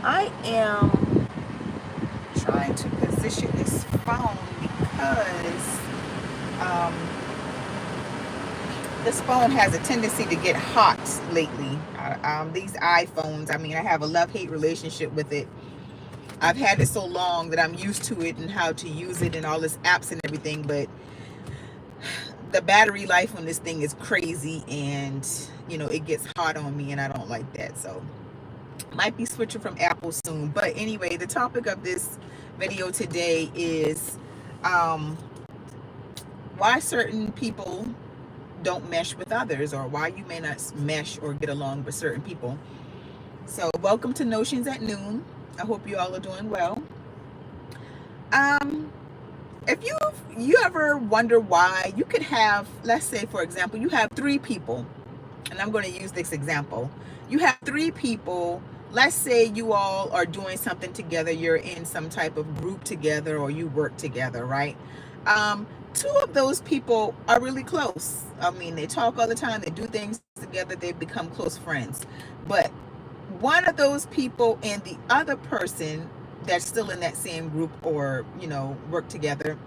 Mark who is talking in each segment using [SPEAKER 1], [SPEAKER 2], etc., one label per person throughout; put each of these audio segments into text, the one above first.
[SPEAKER 1] I am trying to position this phone because um, this phone has a tendency to get hot lately. These iPhones, I mean, I have a love-hate relationship with it. I've had it so long that I'm used to it and how to use it and all its apps and everything, but the battery life on this thing is crazy, and it gets hot on me, and I don't like that. So might be switching from Apple soon. But anyway, the topic of this video today is um, why certain people don't mesh with others, or why you may not mesh or get along with certain people. So welcome to Notions at Noon. I hope you all are doing well. um if you ever wonder why you could have, let's say for example, you have three people, and I'm going to use this example. You have three people. Let's say you all are doing something together. You're in some type of group together, or you work together, right? Two of those people are really close. I mean, they talk all the time. They do things together. They become close friends. But one of those people and the other person that's still in that same group, or work together,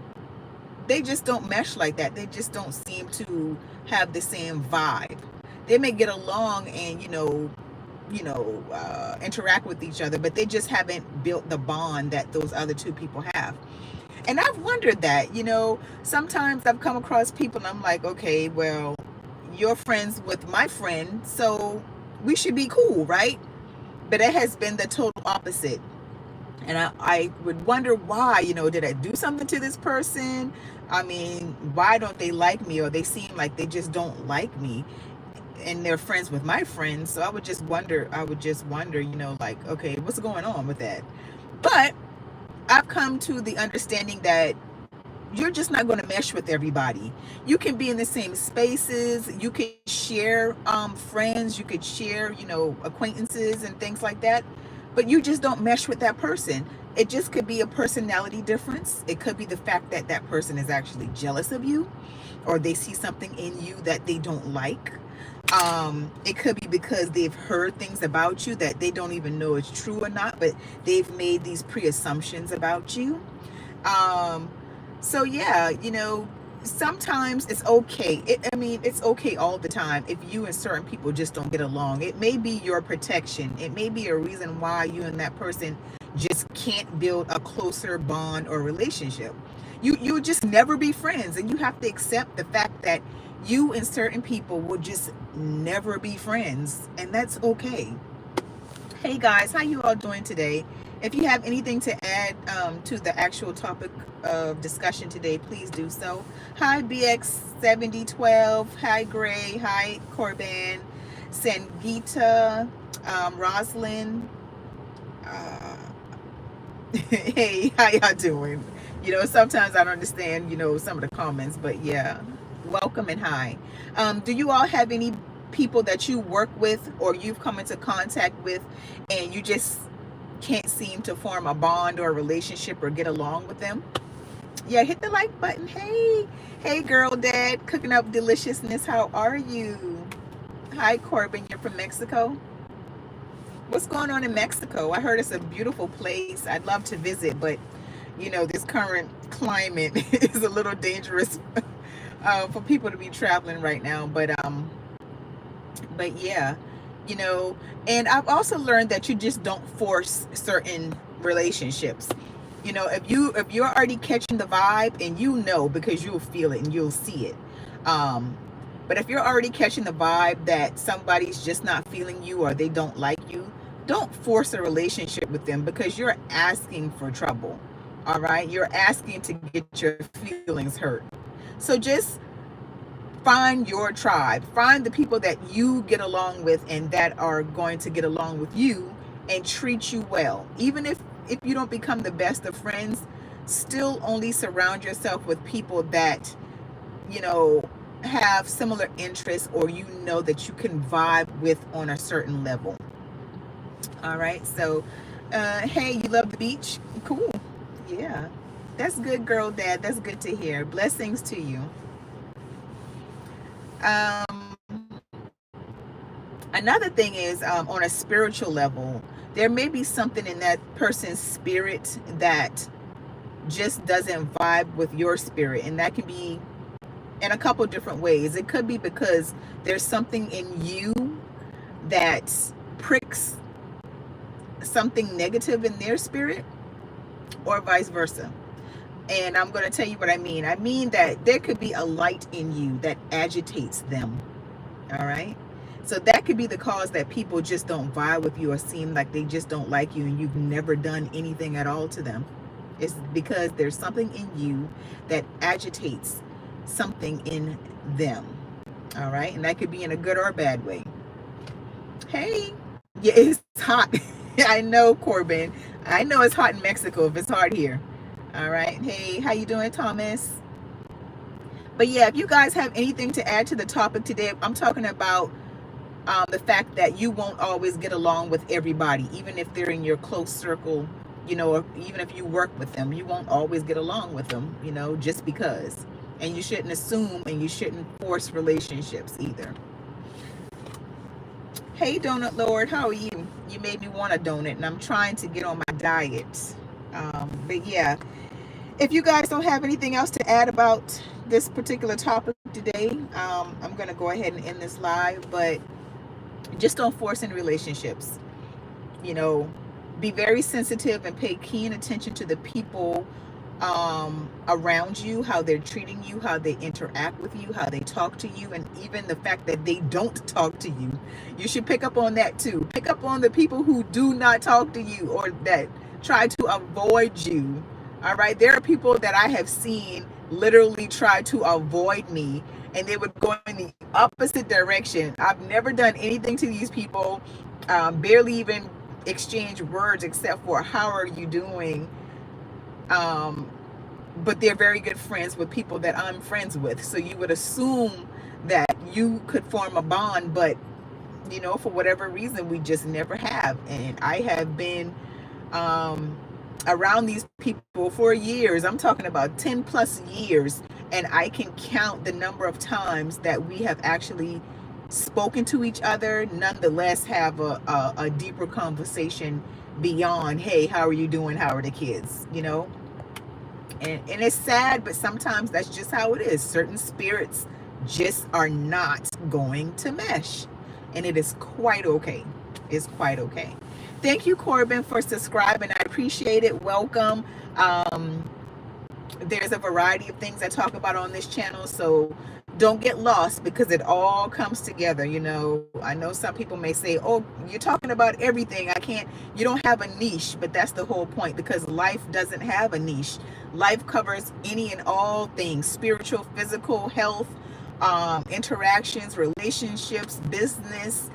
[SPEAKER 1] they just don't mesh like that. They just don't seem to have the same vibe. They may get along and interact with each other, but they just haven't built the bond that those other two people have. And I've wondered that. Sometimes I've come across people and I'm like, okay, well, you're friends with my friend, so we should be cool, right? But it has been the total opposite. And I would wonder why. Did I do something to this person? I mean, why don't they like me, or they seem like they just don't like me, and they're friends with my friends? So I would just wonder, like, okay, what's going on with that? But I've come to the understanding that you're just not going to mesh with everybody. You can be in the same spaces, you could share friends, you could share acquaintances and things like that, but you just don't mesh with that person. It just could be a personality difference. It could be the fact that that person is actually jealous of you, or they see something in you that they don't like. It could be because they've heard things about you that they don't even know is true or not, but they've made these pre-assumptions about you. um so yeah, sometimes it's okay. I mean, it's okay all the time if you and certain people just don't get along. It may be your protection. It may be a reason why you and that person just can't build a closer bond or relationship. You'll just never be friends, and you have to accept the fact that you and certain people will just never be friends, and that's okay. Hey guys, how you all doing today? If you have anything to add to the actual topic of discussion today, please do so. Hi BX7012. Hi Gray. Hi Corban. Sangita. Roslyn. Uh, hey, how y'all doing? Sometimes I don't understand, some of the comments, but yeah, welcome and hi. Do you all have any people that you work with or you've come into contact with, and you just can't seem to form a bond or a relationship or get along with them? Yeah, hit the like button. Hey girl dad, cooking up deliciousness. How are you? Hi Corbin, you're from Mexico. What's going on in Mexico? I heard it's a beautiful place. I'd love to visit, but this current climate is a little dangerous for people to be traveling right now. But yeah, you know, and I've also learned that you just don't force certain relationships. If you're already catching the vibe, and because you'll feel it and you'll see it. Um, but if you're already catching the vibe that somebody's just not feeling you, or they don't like you, don't force a relationship with them, because you're asking for trouble. All right, you're asking to get your feelings hurt. So just find your tribe, find the people that you get along with and that are going to get along with you and treat you well. Even if you don't become the best of friends, still only surround yourself with people that you know have similar interests, or that you can vibe with on a certain level. All right, so hey, you love the beach? Cool. Yeah, that's good, girl dad. That's good to hear. Blessings to you. um Another thing is, on a spiritual level, there may be something in that person's spirit that just doesn't vibe with your spirit, and that can be in a couple different ways. It could be because there's something in you that pricks something negative in their spirit, or vice versa. And I'm going to tell you what I mean. I mean that there could be a light in you that agitates them. All right. So that could be the cause that people just don't vibe with you, or seem like they just don't like you, and you've never done anything at all to them. It's because there's something in you that agitates something in them. All right. And that could be in a good or a bad way. Hey, yeah, it's hot. I know, Corbin. I know it's hot in Mexico if it's hot here. All right. Hey, how you doing, Thomas? But yeah, if you guys have anything to add to the topic today, I'm talking about the fact that you won't always get along with everybody, even if they're in your close circle, or even if you work with them, you won't always get along with them, just because. And you shouldn't assume, and you shouldn't force relationships either. Hey, Donut Lord, how are you? You made me want a donut, and I'm trying to get on my diet. But yeah, if you guys don't have anything else to add about this particular topic today, I'm going to go ahead and end this live. But just don't force in relationships. Be very sensitive and pay keen attention to the people around you, how they're treating you, how they interact with you, how they talk to you, and even the fact that they don't talk to you. You should pick up on that too. Pick up on the people who do not talk to you, or that try to avoid you. All right. There are people that I have seen literally try to avoid me, and they would go in the opposite direction. I've never done anything to these people, barely even exchange words except for how are you doing. But they're very good friends with people that I'm friends with. So you would assume that you could form a bond, but for whatever reason, we just never have. And I have been around these people for years. I'm talking about 10 plus years, and I can count the number of times that we have actually spoken to each other, nonetheless have a deeper conversation beyond, hey, how are you doing, how are the kids, and it's sad, but sometimes that's just how it is. Certain spirits just are not going to mesh, and it is quite okay. It's quite okay. Thank you, Corbin, for subscribing. I appreciate it. Welcome. There's a variety of things I talk about on this channel, so don't get lost, because it all comes together. I know some people may say, oh, you're talking about everything. You don't have a niche, but that's the whole point, because life doesn't have a niche. Life covers any and all things: spiritual, physical, health, interactions, relationships, business,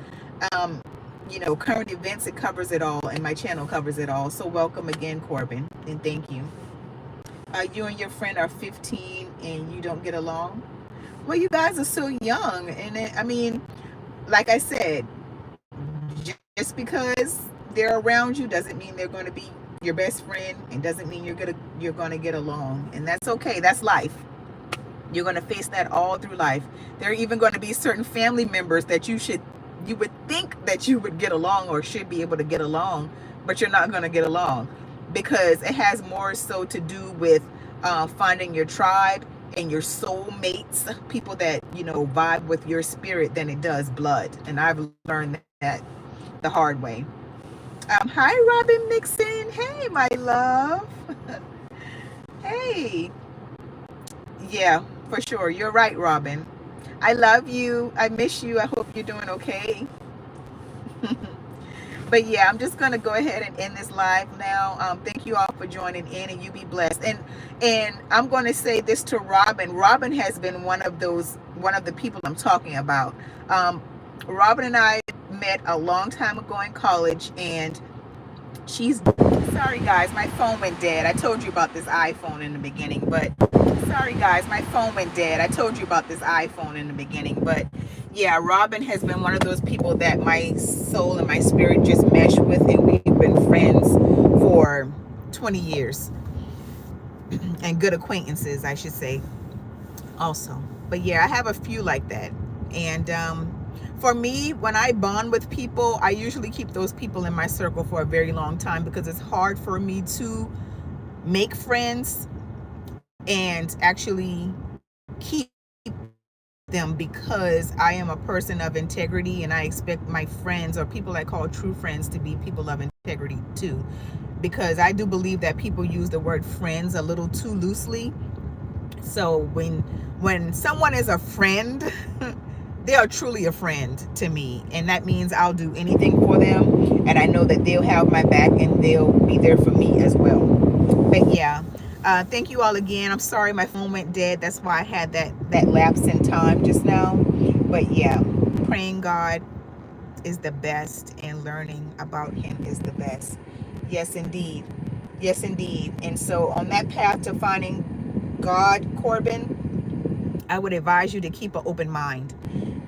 [SPEAKER 1] current events. It covers it all, and my channel covers it all. So welcome again, Corbin, and thank you. You and your friend are 15 and you don't get along? Well, you guys are so young, and like I said, just because they're around you doesn't mean they're going to be your best friend, and doesn't mean you're going to get along, and that's okay. That's life. You're going to face that all through life. There are even going to be certain family members that you would think that you would get along, or should be able to get along, but you're not going to get along, because it has more so to do with finding your tribe and your soulmates, people that vibe with your spirit, than it does blood. And I've learned that the hard way. Hi, Robin Nixon. Hey, my love. Hey. Yeah, for sure. You're right, Robin. I love you. I miss you. I hope you're doing okay. But yeah, I'm just going to go ahead and end this live now. Thank you all for joining in, and you be blessed. And I'm going to say this to Robin. Robin has been one of the people I'm talking about. Robin and I met a long time ago in college, and sorry guys, my phone went dead. I told you about this iPhone in the beginning, but sorry guys, my phone went dead. I told you about this iPhone in the beginning, but yeah, Robin has been one of those people that my soul and my spirit just mesh with, and we've been friends for 20 years and good acquaintances, I should say, also. But yeah, I have a few like that. And For me, when I bond with people, I usually keep those people in my circle for a very long time, because it's hard for me to make friends and actually keep them, because I am a person of integrity, and I expect my friends, or people I call true friends, to be people of integrity too, because I do believe that people use the word friends a little too loosely. So when someone is a friend, they are truly a friend to me, and that means I'll do anything for them, and I know that they'll have my back and they'll be there for me as well. But yeah, thank you all again. I'm sorry my phone went dead. That's why I had that lapse in time just now. But yeah, praying God is the best, and learning about him is the best. Yes indeed. Yes indeed. And so on that path to finding God, Corbin, I would advise you to keep an open mind,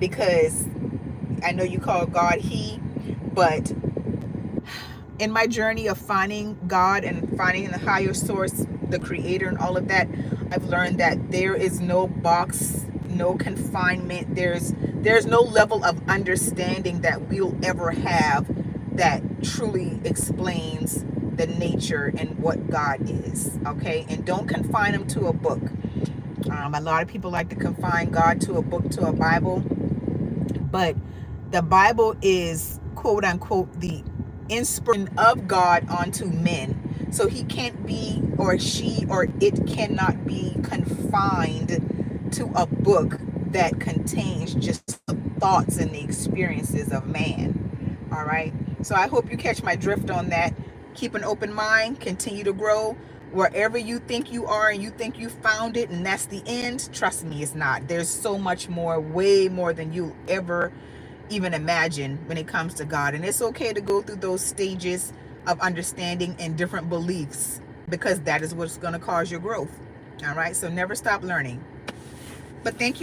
[SPEAKER 1] because I know you call God he, but in my journey of finding God and finding the higher source, the creator, and all of that, I've learned that there is no box, no confinement. There's no level of understanding that we'll ever have that truly explains the nature and what God is. Okay, and don't confine him to a book. A lot of people like to confine God to a book, to a Bible, but the Bible is, quote unquote, the inspiration of God onto men. So he can't be, or she, or it cannot be confined to a book that contains just the thoughts and the experiences of man. All right. So I hope you catch my drift on that. Keep an open mind, continue to grow. Wherever you think you are and you think you found it and that's the end, trust me, it's not. There's so much more, way more than you'll ever even imagine when it comes to God. And it's okay to go through those stages of understanding and different beliefs, because that is what's going to cause your growth. All right. So never stop learning. But thank you.